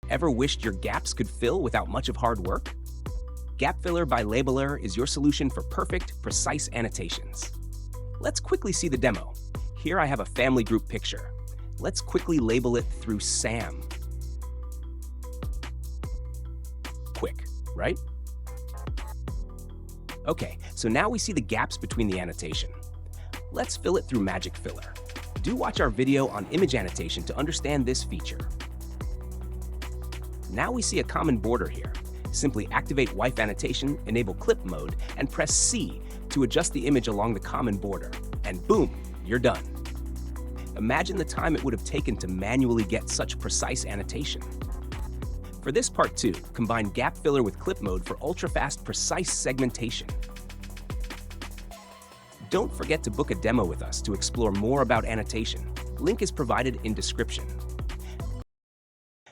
Ever wished your gaps could fill without much of hard work? Gap Filler by Labellerr is your solution for perfect, precise annotations. Let's quickly see the demo. Here I have a family group picture. Let's quickly label it through Sam. Quick, right? Okay, so now we see the gaps between the annotation. Let's fill it through Magic Filler. Do watch our video on image annotation to understand this feature. Now we see a common border here. Simply activate wipe annotation, enable clip mode, and press C to adjust the image along the common border. And boom, you're done. Imagine the time it would have taken to manually get such precise annotation. For this part 2, combine Gap Filler with clip mode for ultra-fast, precise segmentation. Don't forget to book a demo with us to explore more about annotation. Link is provided in description.